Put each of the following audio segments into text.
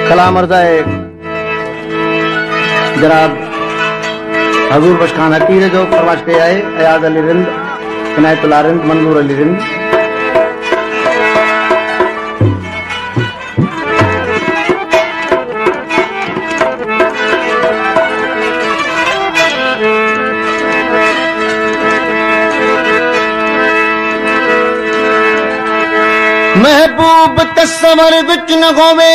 कलाम अर्ज़ाए जनाब हजूर बशखान हकीर जो फरमाइश कई आहे अयाज़ अली रिंद, इनायतुल्लाह रिंद, मंजूर अली रिंद। महबूब तस्वर विच न होवे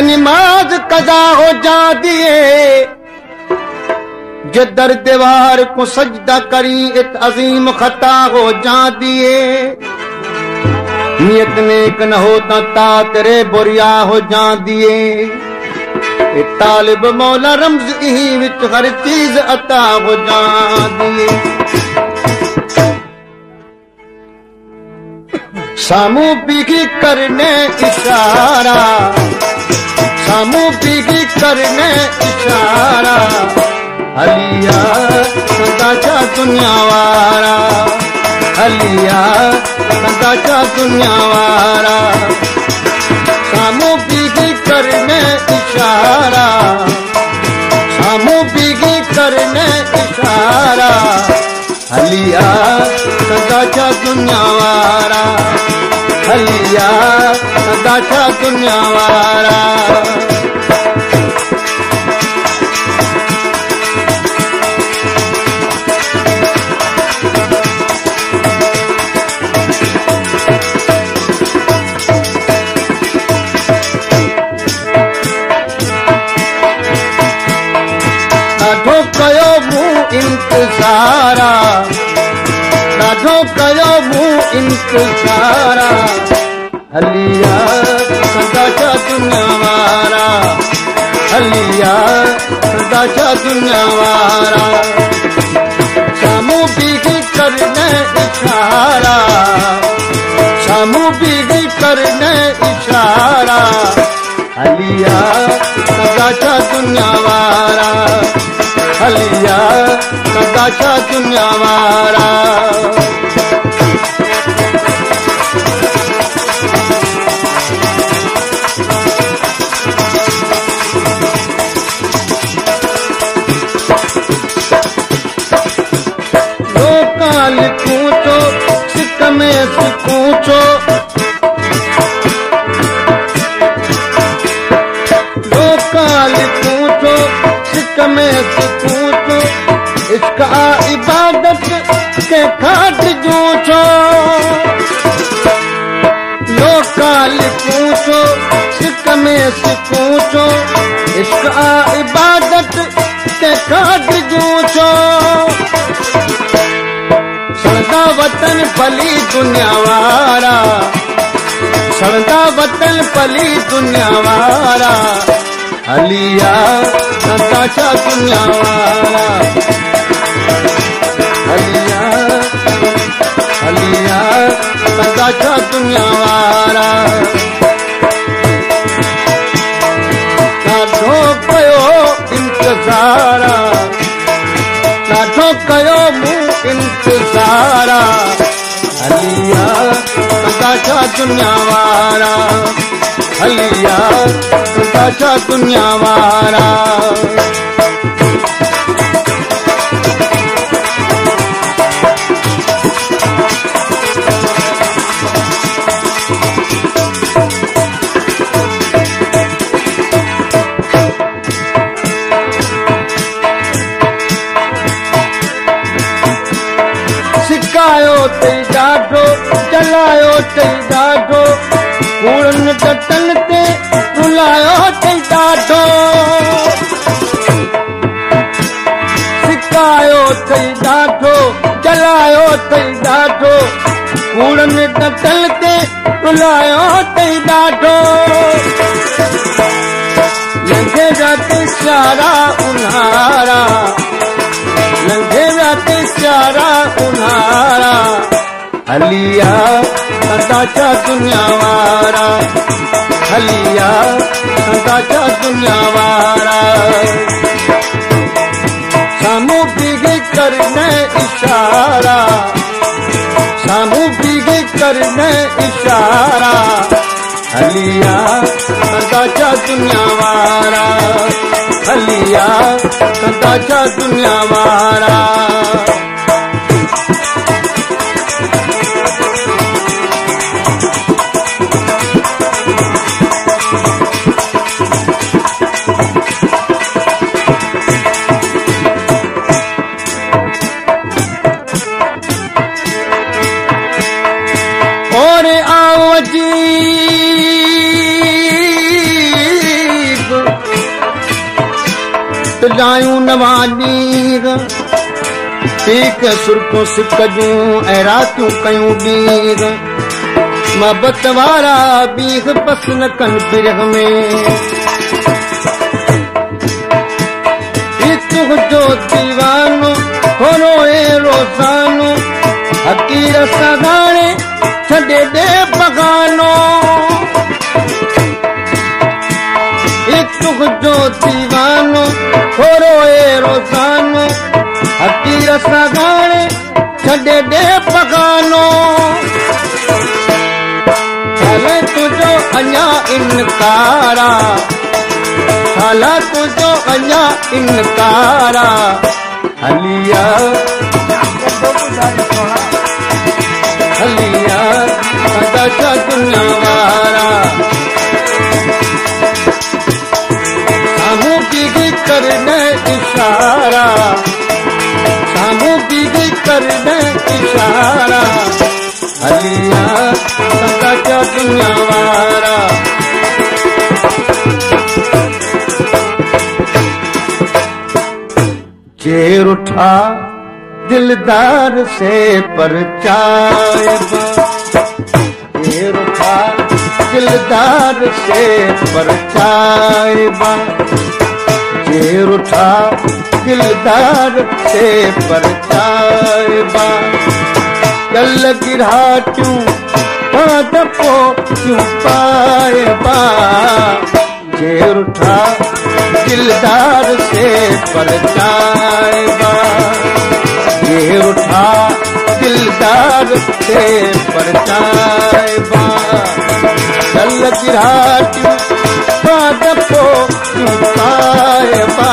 नमाज कजा हो जा दिए, जे दर दीवार को सजदा करी इत अजीम खता हो जा दिए। नियत नेक न होता ता तेरे बुरिया हो जा दिए। ए तालिब मौला रमज ही विच हर चीज अता हो जा दिए। सामू बिगी करने इशारा, सामू बिगी करने इशारा, हलिया सदा दुनिया वारा, हलिया सदा दुनिया वारा। सामू बिगी करने इशारा, सामू बिगी करने इशारा, हलिया सदा दुनिया वारा, हलिया सदा दुनिया वारा। ॾाढो कयो मूं इंतज़ारा, ॾाढो कयो मूं इंतज़ारा, हलिया सदा दुनिया वारा, हलिया सदा दुनिया वारा। सामू बिगी करने इशारा, सामू बिगी करने इशारा, हलिया सदा दुनिया वारा, हलिया सदा दुनिया वारा। लोकाल पूछो सिक में सिकूचो, लोकाल पूछो सिक में सिकूचो, इसका इबादत के खाट जूचो। लोकाल पूछो सिक में सिकूचो, इसका इबादत के खाट जूचो। सड़दा वतन पली दुनिया वारा, सड़दा वतन पली दुनिया वारा, हलिया सदा दुनिया वारा, हलिया हलिया सदा दुनिया वारा। ॾाढो कयो इंतज़ारा, ॾाढो कयो मूं इंतज़ारा, हलिया सदा दुनिया वारा। कंदा छा दुनिया वारा सिकायो तई ॾाढो चलायो तई ॾाढो कूड़नि टटनि ते रुलायो तई ॾाढो सिकायो तई ॾाढो चलायो तई ॾाढो कूड़नि टटनि ते रुलायो तई ॾाढो लंघे राति सारा उन्हारा लंघे राति सारा उन्हारा हलिया कंदा छा दुनिया वारा हलिया कंदा छा दुनिया वारा साम्हूं बीहे करने इशारा साम्हूं बीहे करने इशारा हलिया कंदा छा दुनिया वारा हलिया कंदा छा दुनिया वारा और आओ अजीब तुझायूं नवानीर ठीक सुरखूं सिकजूं ऐं रातियूं कयूं ॾींहं मोहबत वारा बीह बस न कनि बिरह में हिकु हुजो दीवानो थोरो ए रोज़ानो हकीर सां हाणे छॾे ॾे बगानो हिकु हुजो दीवानो थोरो ए रोज़ानो हकीर सां हाणे छॾे ॾे बगानो हले तुंहिंजो अञा इनकारा हला तुंहिंजो अञा इनकारा हलिया हलिया कंदा छा दुनिया वारा साम्हूं बीहे करने इशारा साम्हूं बीहे करने इशारा हलिया कंदा छा दुनिया वारा चेर उठा दिलदार से परचायबा चेर उठा दिलदार से परचायबा चेर उठा दिलदार से परचायबा चल गिराटियूं पाद पोटियूं पायबा चेर उठा दिलदार से परचायबा चेर उठा दिलदार से परचायबा चल गिराटियूं पाद पोटियूं पायबा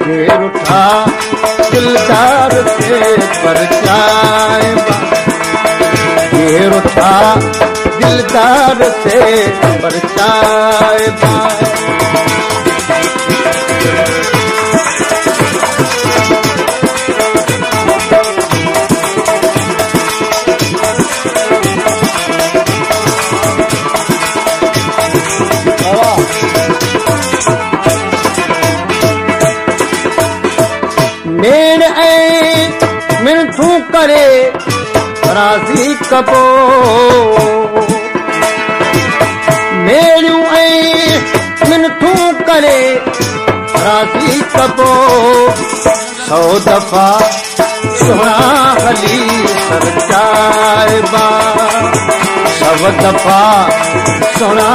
चेर उठा दिलदार से परचायबा चेर उठा दिलदार से परचायबा मेर ऐं मिनथूं करे राज़ी कबो मेरियूं ऐं मिनथूं करे राज़ी कबो 100 दफ़ा सुहिणा हली सरचाइबा 100 दफ़ा सुहिणा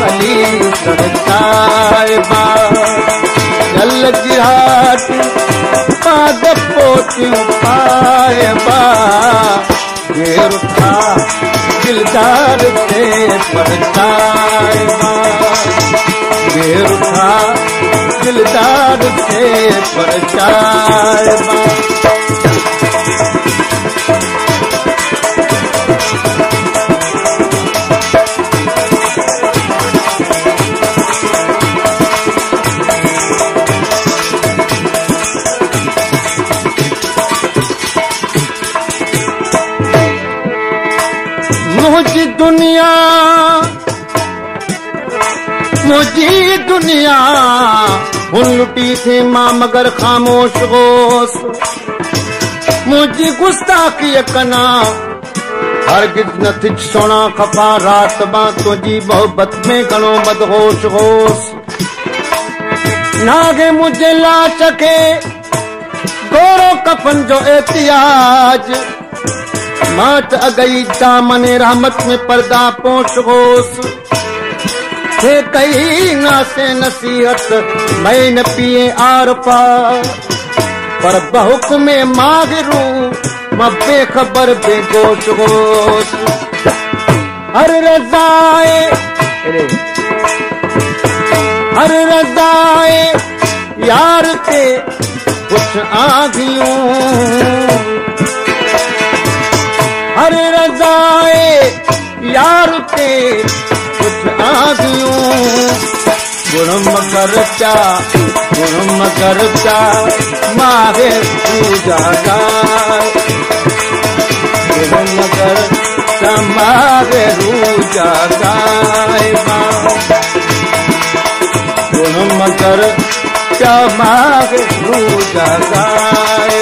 हली सरचाइबा गल गिराट पाद पोटियूं पाइबा घेर उठा दिलदार ते परचाइबा दिलदार से परचाए मुझी दुनिया हुन लुटी थे मां मगर खामोश होस मुझी गुस्ताखी कना हरगिज न थी सोना खफा रात बा तुझी मोहब्बत में घणो मदहोश होस नागे मुझे ला चके गोरो कफन जो एहतियाज मात अगई दामने रहमत में पर्दा पोश होस थे कई नासे नसीहत मैं न पिए आरफा पर बहुक में मागरू मैं बेखबर बेगोश होश हर रजाए यार ते कुछ आगियों हर रजाए यार ते कुछ आगियों गुणम करता माहे पूजा गाय गुणम करता माहे पूजा गाय गुणम करता माहे पूजा गाय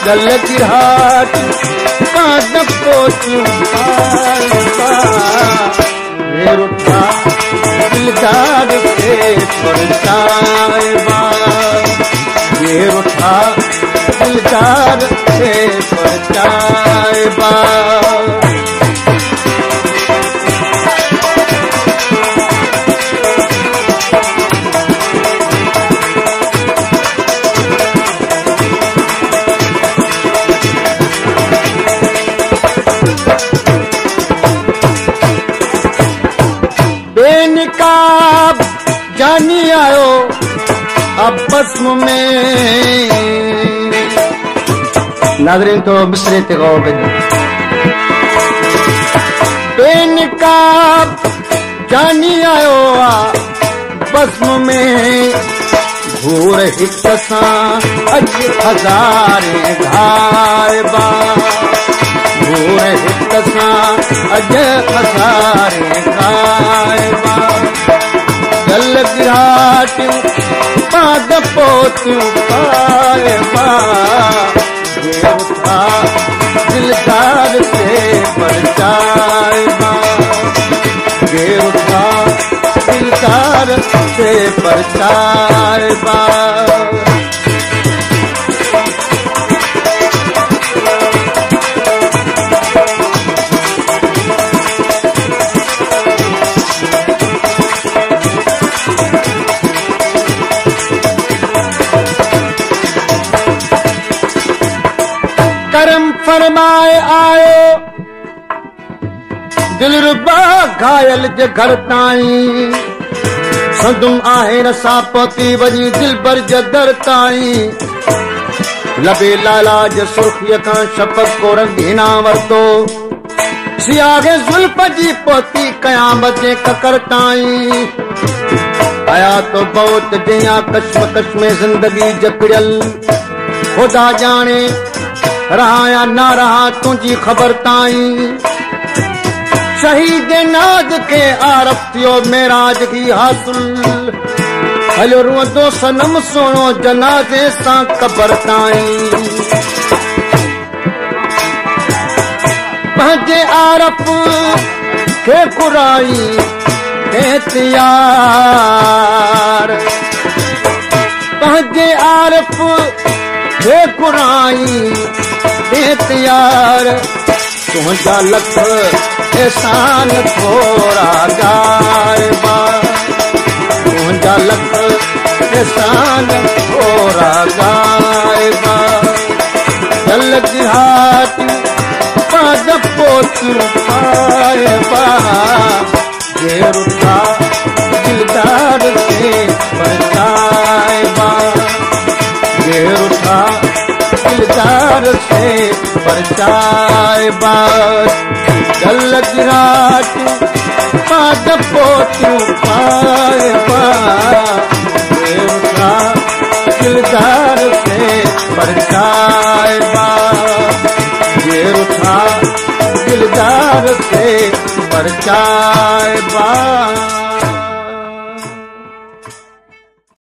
गल गिराटी काद पोचू रुठा दिलदार से परचाए ये रुठा दिलदार से परचाए बेनकाब जानी आयो अब बस्म में नादरीन तो मिसरे ते गौ बेनकाब जानी आयो बस्म में घूर हिक सां अज हज़ारे घाए घूर हिक सां अज हज़ारे घाए गल गिराटियूं पाद पोतियूं पाए दिलदार से परचाए दिलदार से परचाए करम फरमाए आयो दिलरुबा घायल जे घर ताईं सदुम आहे रसा पती वजी दिल बर जदर ताईं लबे लालाज सुर्खीअ खां शपथ को रंगीना वरतो सियागे जुल्फ जी पोती कयामत जे ककर ताईं आया तो बहुत जिया कश्मकश में जिंदगी जकड़ियल खुदा जाने रहा या ना रहा तुझी खबर ताईं शहीद नाद के आरफ थियो मेराज की हासिल हलो रोदो सनम सोनो जनाजे सां कबर ताईं पंहिंजे आरफ के कुराई एहतियार पंहिंजे आरफ के कुराई एहतियार तुझा लख एहसान थोड़ा गायबा तुझा लख एहसान थोड़ा गायबा गल गिराटी पाद पोचू पायबा ये रुठा उठा दिलदार से परचाए बात जल गिराट पाद पोतू पाए ये उठा दिलदार से परचाए बात ये उठा दिलदार से परचाए बात